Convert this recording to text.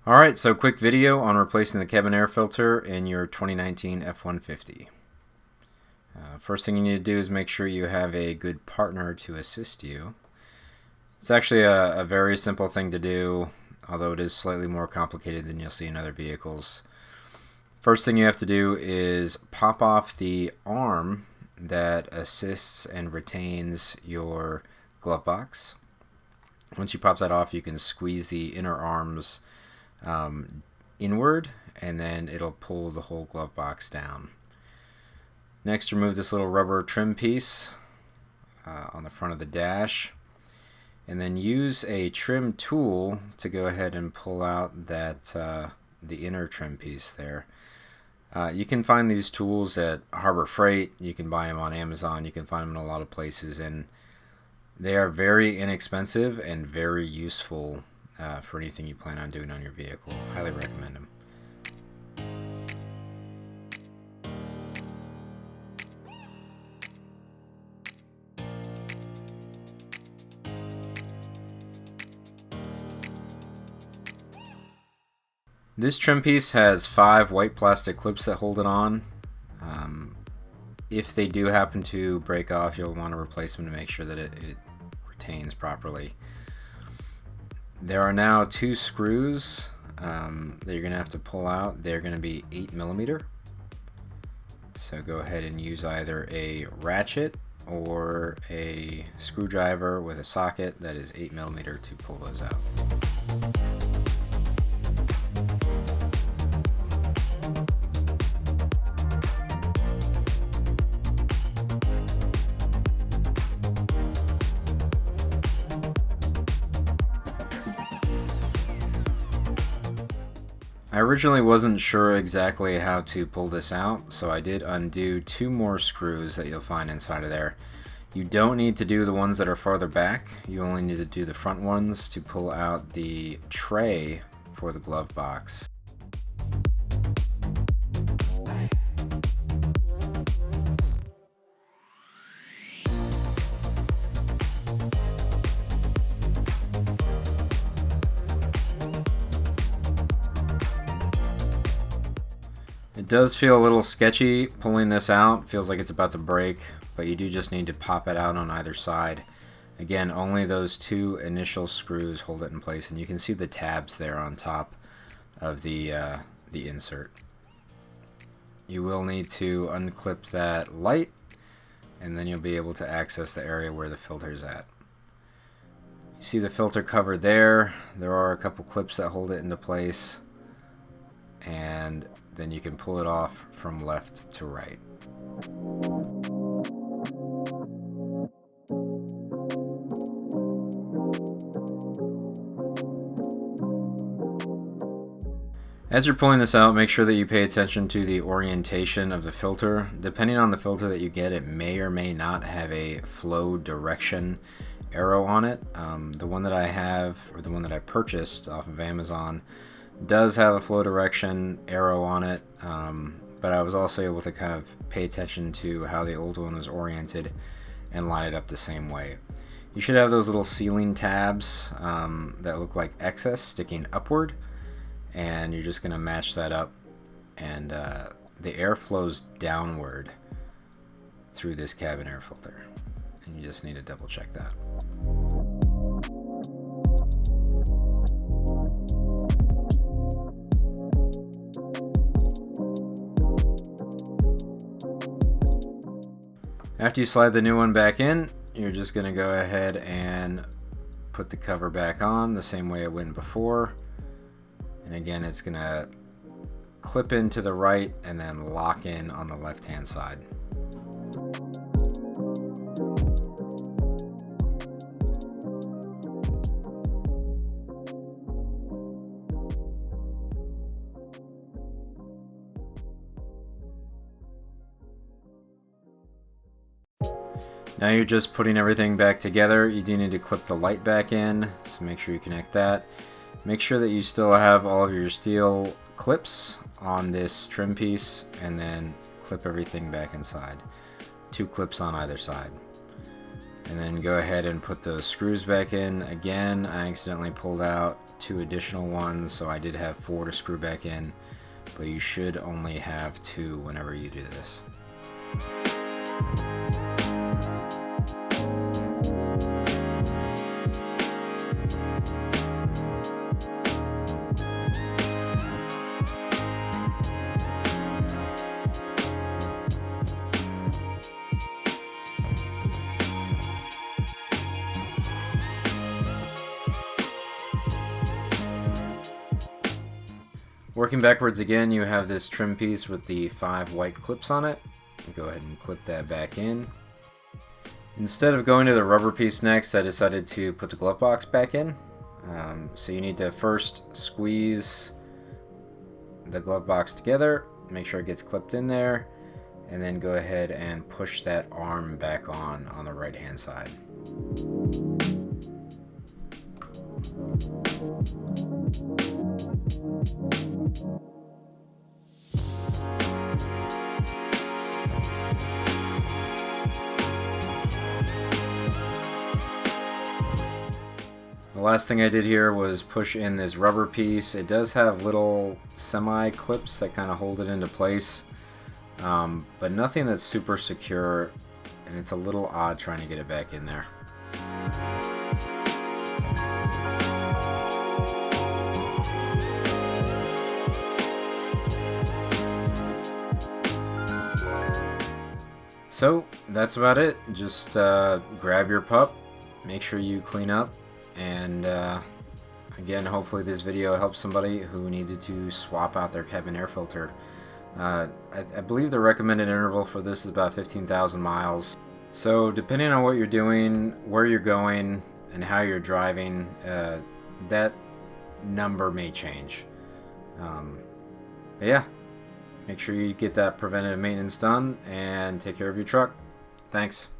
Alright, so quick video on replacing the cabin air filter in your 2019 F150. First thing you need to do is make sure you have a good partner to assist you. It's actually a very simple thing to do, although it is slightly more complicated than you'll see in other vehicles. First thing you have to do is pop off the arm that assists and retains your glove box. Once you pop that off, you can squeeze the inner arms inward, and then it'll pull the whole glove box down. Next, remove this little rubber trim piece on the front of the dash, and then use a trim tool to go ahead and pull out that the inner trim piece there. You can find these tools at Harbor Freight, you can buy them on Amazon, you can find them in a lot of places, and they are very inexpensive and very useful for anything you plan on doing on your vehicle. Highly recommend them. This trim piece has 5 white plastic clips that hold it on. If they do happen to break off, you'll want to replace them to make sure that it retains properly. There are now 2 screws that you're going to have to pull out. They're going to be 8mm. So go ahead and use either a ratchet or a screwdriver with a socket that is 8mm to pull those out. I originally wasn't sure exactly how to pull this out, so I did undo 2 more screws that you'll find inside of there. You don't need to do the ones that are farther back, you only need to do the front ones to pull out the tray for the glove box. It does feel a little sketchy pulling this out, feels like it's about to break, but you do just need to pop it out on either side. Again, only those 2 initial screws hold it in place, and you can see the tabs there on top of the insert. You will need to unclip that light, and then you'll be able to access the area where the filter is at. You see the filter cover there. There are a couple clips that hold it into place, and then you can pull it off from left to right. As you're pulling this out, make sure that you pay attention to the orientation of the filter. Depending on the filter that you get, it may or may not have a flow direction arrow on it. The one that I have, or the one that I purchased off of Amazon, does have a flow direction arrow on it, but I was also able to kind of pay attention to how the old one was oriented and line it up the same way. You should have those little ceiling tabs that look like X's sticking upward, and you're just going to match that up, and the air flows downward through this cabin air filter, and you just need to double check that. After you slide the new one back in, you're just going to go ahead and put the cover back on the same way it went before. And again, it's going to clip into the right and then lock in on the left-hand side. Now you're just putting everything back together. You do need to clip the light back in, so make sure you connect that. Make sure that you still have all of your steel clips on this trim piece, and then clip everything back inside. 2 clips on either side. And then go ahead and put those screws back in. Again, I accidentally pulled out 2 additional ones, so I did have 4 to screw back in, but you should only have 2 whenever you do this. Working backwards again, you have this trim piece with the 5 white clips on it. Go ahead and clip that back in. Instead of going to the rubber piece next, I decided to put the glove box back in. So you need to first squeeze the glove box together, make sure it gets clipped in there, and then go ahead and push that arm back on the right hand side. The last thing I did here was push in this rubber piece. It does have little semi clips that kind of hold it into place, but nothing that's super secure, and it's a little odd trying to get it back in there. So that's about it. Just grab your pup, make sure you clean up, and again, hopefully this video helps somebody who needed to swap out their cabin air filter. I believe the recommended interval for this is about 15,000 miles. So depending on what you're doing, where you're going, and how you're driving, that number may change. But yeah, make sure you get that preventative maintenance done and take care of your truck. Thanks.